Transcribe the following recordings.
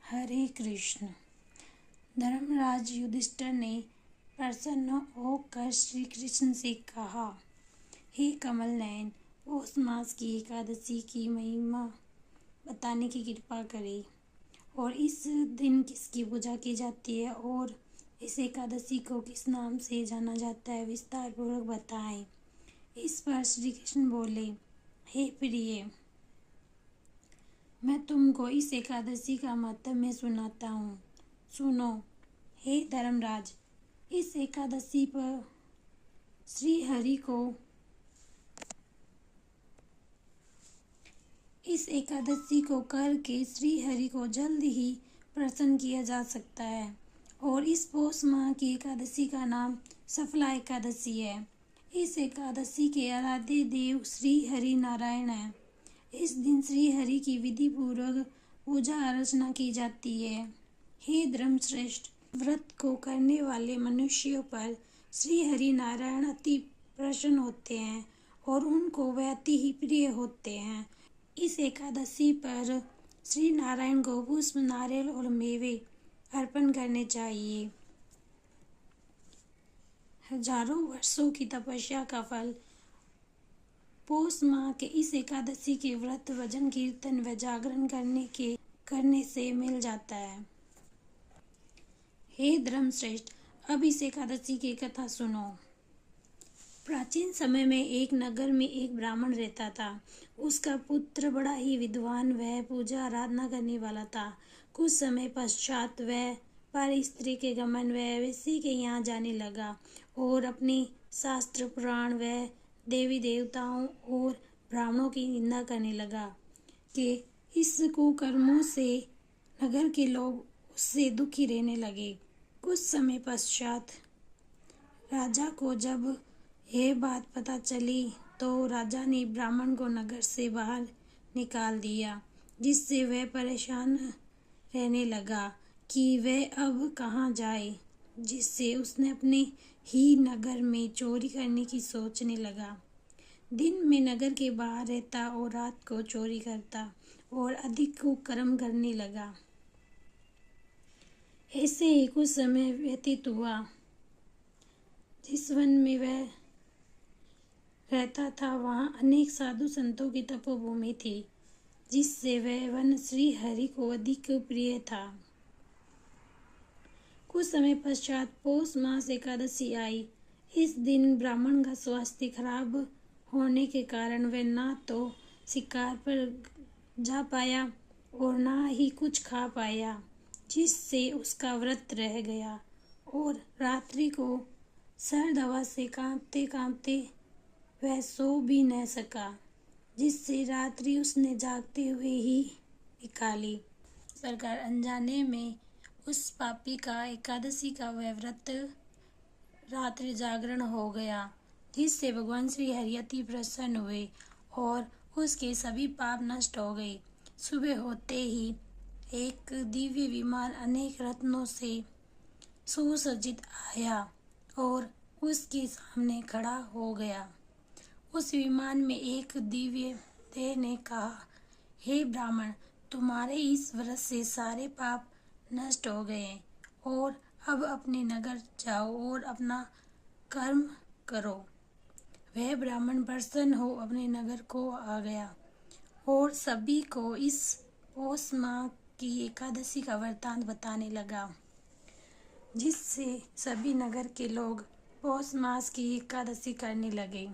हरे कृष्ण। धर्मराज युधिष्ठिर ने प्रसन्न होकर श्री कृष्ण से कहा, हे कमल नयन, पौष मास की एकादशी की महिमा बताने की कृपा करें और इस दिन किसकी पूजा की जाती है और इस एकादशी को किस नाम से जाना जाता है, विस्तार पूर्वक बताएं। इस पर श्री कृष्ण बोले, हे प्रिय, मैं तुमको इस एकादशी का महत्व सुनाता हूँ। सुनो। हे धर्मराज, इस एकादशी पर श्री हरि को करके श्री हरि को जल्द ही प्रसन्न किया जा सकता है और इस पौष माह की एकादशी का नाम सफला एकादशी है। इस एकादशी के आराध्य देव श्री हरि नारायण है। इस दिन श्री हरि की विधि पूर्वक पूजा अर्चना की जाती है। हे धर्मश्रेष्ठ, व्रत को करने वाले मनुष्यों पर श्री हरि नारायण अति प्रसन्न होते हैं और उनको वे अति ही प्रिय होते हैं। इस एकादशी पर श्री नारायण को पुष्प, नारियल और मेवे अर्पण करने चाहिए। हजारों वर्षों की तपस्या का फल पौष माह के इस एकादशी के व्रत, भजन, कीर्तन व जागरण करने से मिल जाता है। हे धर्मश्रेष्ठ, अब इस एकादशी की कथा सुनो। प्राचीन समय में एक नगर में एक ब्राह्मण रहता था। उसका पुत्र बड़ा ही विद्वान व पूजा आराधना करने वाला था। कुछ समय पश्चात वह पर स्त्री के गमन व वेश्या के यहाँ जाने लगा और अपने शास्त्र, पुराण व देवी देवताओं और ब्राह्मणों की निंदा करने लगा कि इस कुकर्मों से नगर के लोग उससे दुखी रहने लगे। कुछ समय पश्चात राजा को जब यह बात पता चली तो राजा ने ब्राह्मण को नगर से बाहर निकाल दिया, जिससे वह परेशान रहने लगा कि वह अब कहाँ जाए। जिससे उसने अपने ही नगर में चोरी करने की सोचने लगा। दिन में नगर के बाहर रहता और रात को चोरी करता और अधिक कुकर्म करने लगा। ऐसे ही कुछ समय व्यतीत हुआ। जिस वन में वह रहता था वहाँ अनेक साधु संतों की तपोभूमि थी, जिससे वह वन श्री हरि को अधिक प्रिय था। कुछ समय पश्चात पौष मास एकादशी आई। इस दिन ब्राह्मण का स्वास्थ्य खराब होने के कारण वह ना तो शिकार पर जा पाया और ना ही कुछ खा पाया, जिससे उसका व्रत रह गया और रात्रि को सर्द हवा से कांपते कांपते वह सो भी न सका, जिससे रात्रि उसने जागते हुए ही निकाली। इस प्रकार अनजाने में उस पापी का एकादशी का वह व्रत रात्रि जागरण हो गया, जिससे भगवान श्री हरि अति प्रसन्न हुए और उसके सभी पाप नष्ट हो गए। सुबह होते ही एक दिव्य विमान अनेक रत्नों से सुसज्जित आया और उसके सामने खड़ा हो गया। उस विमान में एक दिव्य देह ने कहा, हे ब्राह्मण, तुम्हारे इस व्रत से सारे पाप नष्ट हो गए और अब अपने नगर जाओ और अपना कर्म करो। वह ब्राह्मण प्रसन्न हो अपने नगर को आ गया और सभी को इस पौष माह की एकादशी का वृत्तांत बताने लगा, जिससे सभी नगर के लोग पौष मास की एकादशी करने लगे,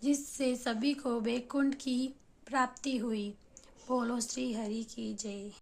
जिससे सभी को वैकुंठ की प्राप्ति हुई। बोलो श्री हरि की जय।